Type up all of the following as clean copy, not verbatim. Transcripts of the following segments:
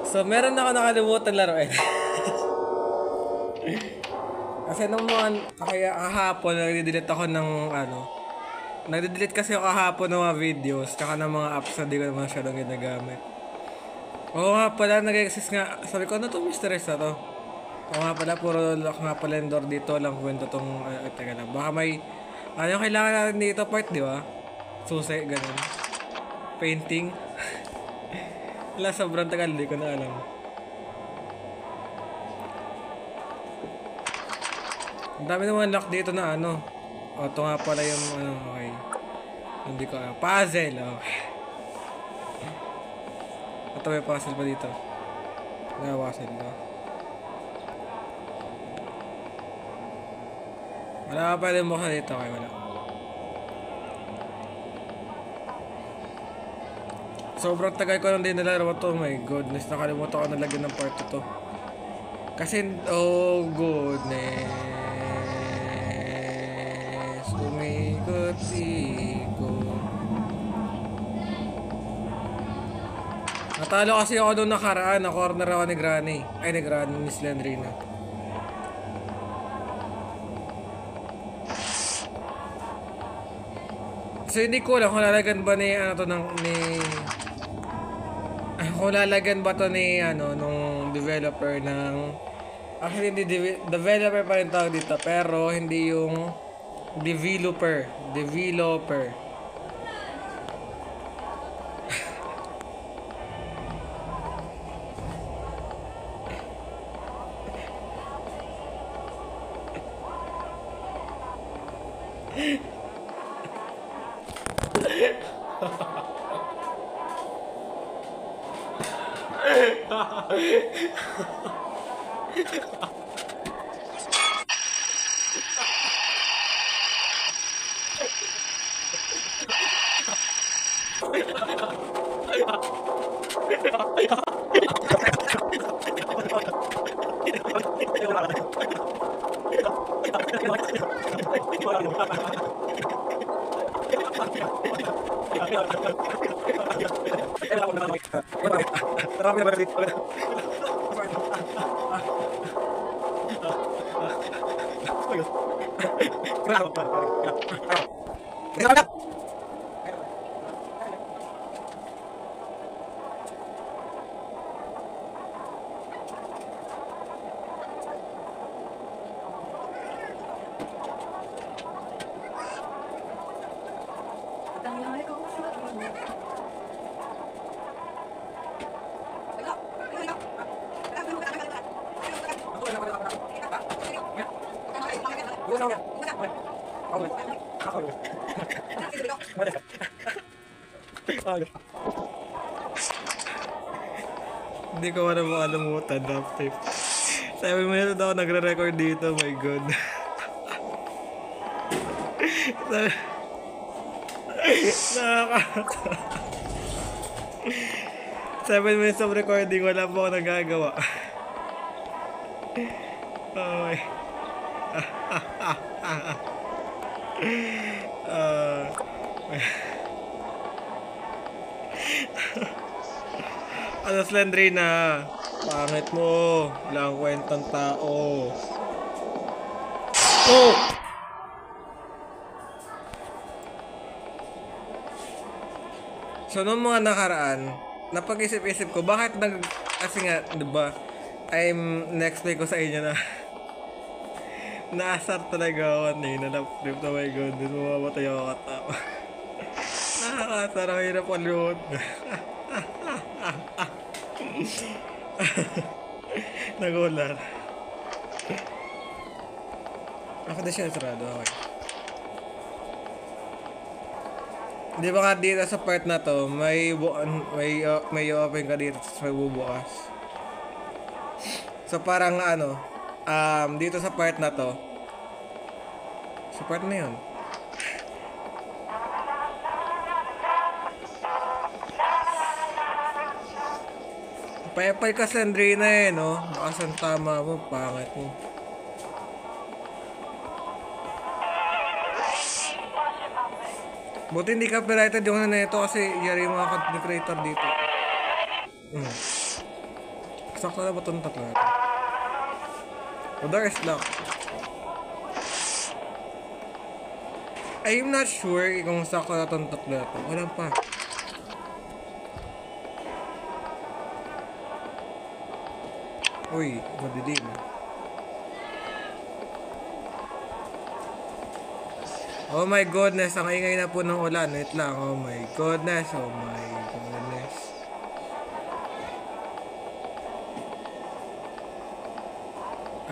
So, meron ako nakalimutan laruin. Kasi nung kaya kahapon, nagde-delete ako ng nagde-delete kasi ako kahapon ng mga videos, tsaka ng mga apps na di ko naman masyadong ginagamit. Oo nga pala, nag-exist nga. Sabi ko, ano to mysteries na to? Oo nga pala, puro lock nga pala yung door dito. Lang kwento tong, teka lang. Baka may, kailangan natin dito part, di ba? Susi, ganun. Painting. Wala, sobrang tagal, di ko na alam. Ang dami naman lock dito na ano. O, ito nga pala yung, okay. Hindi ko alam. Puzzle, okay. Ito may puzzle pa dito. Wala puzzle, no? Wala ka pwede mukha dito, okay, wala. Sobrang tagal ko lang din nalaro to, oh my goodness, nakalimutan ko nalagyan ng part to. Kasi, oh goodness, umikot-ikot. Natalo kasi ako doon nakaraan, na corner ako ni Granny. Ay, ni Granny, ni Slendrina. So hindi ko lang kung lalagyan ba ni ano to ng kung lalagyan ba to ni nung developer ng actually hindi developer pa rin tawag dito pero hindi yung developer. Hindi ko na makalimutan after 7 minutes ako nagre-record dito, my god. Nakakatawa. 7 minutes of recording, wala po ako nagagawa. Okay. Ano Slendrina? Pangit mo. Wala kang kwentang tao. Oh! So, nung mga nakaraan, napag-isip-isip ko, bakit kasi nga, diba, na-explain ko sa inyo na naasar talaga ako kanina na flip na my god, din mamamatay ako katawa. Nakakasar, ang hirap paluot. Nagular. Ako na siya sarado, okay. Di ba nga dito sa part na to, may open ka dito tapos may bubukas. So parang dito sa part na to, sa part na yun, payapay ka Slendrina no? Bakasan tama mo, pangit mo. Buti hindi copyrighted yung na ito kasi yari yung mga content creator dito. Sakto na ba itong tatlo na ito? The door is locked. I'm not sure kung sakto na itong tatlo na ito. Wala pa. Uy, madilim. Oh my goodness, ang ingay na po ng ulan. Wait lang, oh my goodness, oh my goodness.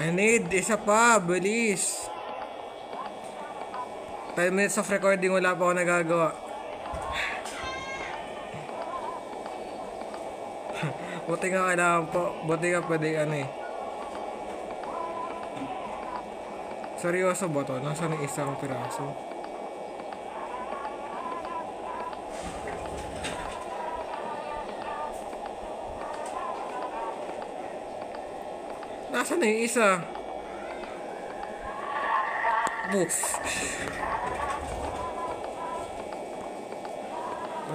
I need isa pa, bilis. 10 minutes of recording, wala pa ako nagagawa. Buti nga kailangan po, buti nga pwede Seryoso ba to? Nasaan yung isang piraso? Nasaan na yung isa? Boof.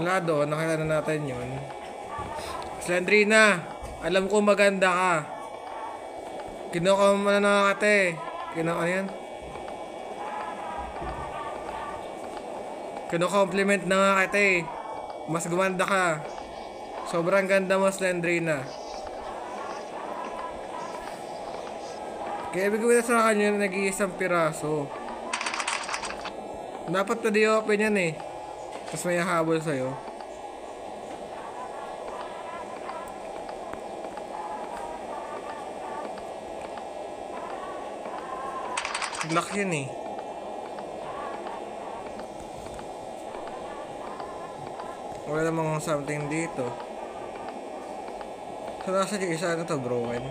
Wala doon, nakita na natin yun. Slendrina, alam ko maganda ka. Kinuha mo na ate. Ano yan? Kino-compliment na nga kita eh. Mas gumanda ka. Sobrang ganda mo, Slendrina. Kaya ibig ko na sa kanya na nag-iisang piraso. Dapat na di-open yan eh. Tapos may habol sa'yo. Lock yun eh. Wala namang something dito. So nasa yung isa na to, broken.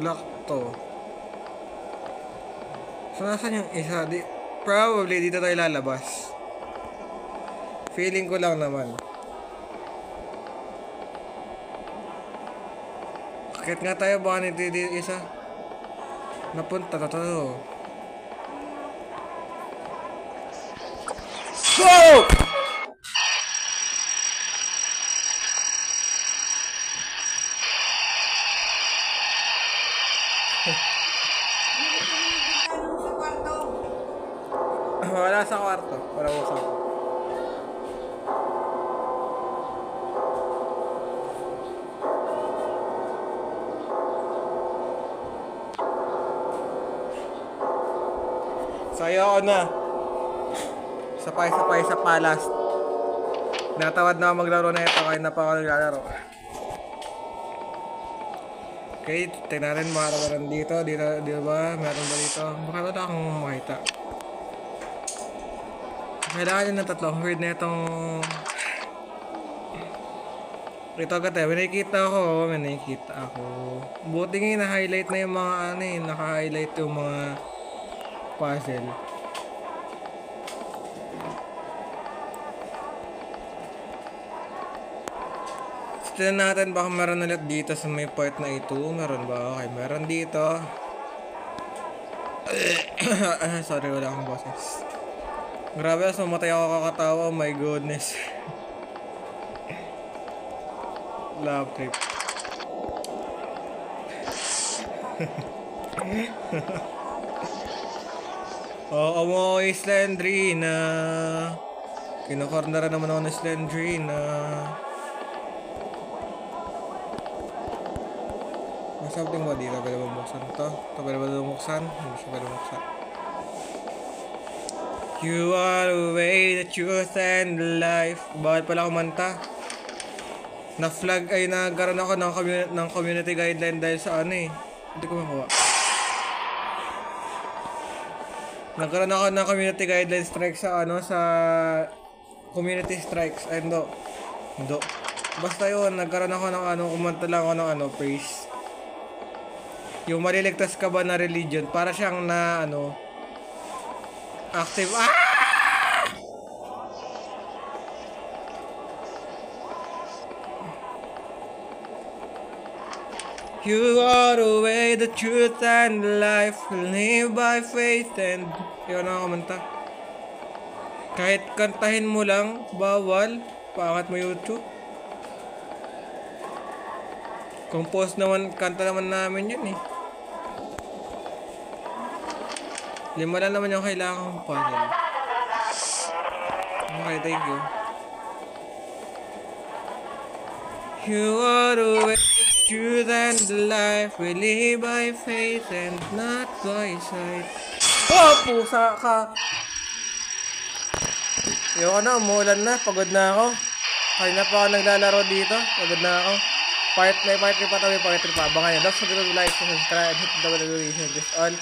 Lock to. So nasa yung isa? Probably dito tayo lalabas. Feeling ko lang naman. Akit nga tayo, baka nito isa. Napunta na to. Go! Wala sa kwarto. Wala ko sa kwarto. Sayo ako na. Sapay-sapay sa palas. Natawad na ako maglaro na ito kahit na pa ako naglalaro. Okay, tignan natin makarabaran dito. Dito ba? Meron ba dito? Baka wala akong makita. Kailangan yun ng tatlong word na itong... Ito agad eh. May nakikita ako. Buti nga na-highlight na yung mga naka-highlight yung mga puzzle. Tignan natin baka meron ulit dito sa may part na ito. Meron ba? Okay, meron dito. Sorry, wala akong boses. Grabe, sumatay ako kakatawa. Oh my goodness. Love trip. Oo mo, Slendrina. Kinakornera naman ako ni Slendrina. May something ba dito? Pwede ba buksan ito? Ito pwede ba buksan? Hindi siya pwede buksan. You are the way, the truth, and the life. Bakit pala kumanta? Na-flag ay nagkaroon ako ng community guideline dahil sa hindi ko makuha. Nagkaroon ako ng community guideline strike sa sa community strikes. Ay, no. Basta yun, nagkaroon ako ng kumanta lang ako ng praise. Yung maliligtas ka ba na religion, para siyang na active. You are the way, the truth, and the life. Live by faith and... Yun ang kumanta. Kahit kantahin mo lang, bawal. Paangat mo YouTube. Compose naman, kanta naman namin yun eh. 5 lang naman yung kailangan kong panel. Okay, thank you. You are the way true than the life we live by faith and not by sight. Oh, pusa ka! Ayoko na, umuulan na, pagod na ako. Kanina pa ako naglalaro dito, pagod na ako. Part 3 pa tayo, part 3 pa. Abangan nyo. Don't forget to like, subscribe, hit the notification just on.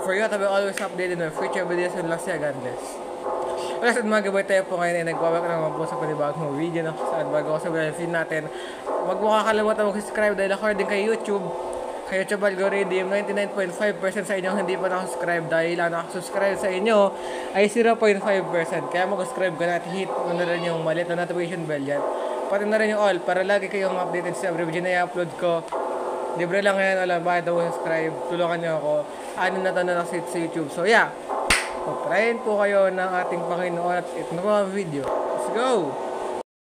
For you to be always updated on future videos and last year, God bless. Plus, at mga gabay tayo po ngayon ay nagwawag na naman po sa panibagong video na saan bago ko sa feed natin. Huwag mo kakalimutan mag-subscribe dahil according kay YouTube algorithm, 99.5% sa inyong hindi pa nakasubscribe dahil ang nakasubscribe sa inyo ay 0.5%. Kaya mag-subscribe ka na at hit mo na rin yung maliit na notification bell yan. Pati na rin yung all para lagi kayong updated sa every video na i-upload ko. Libre lang yan, wala bakit daw subscribe. Tulungan nyo ako. Ano na to na nakasit sa YouTube. So yeah, pagprayin po kayo ng ating Panginoon at ito na mga video. Let's go!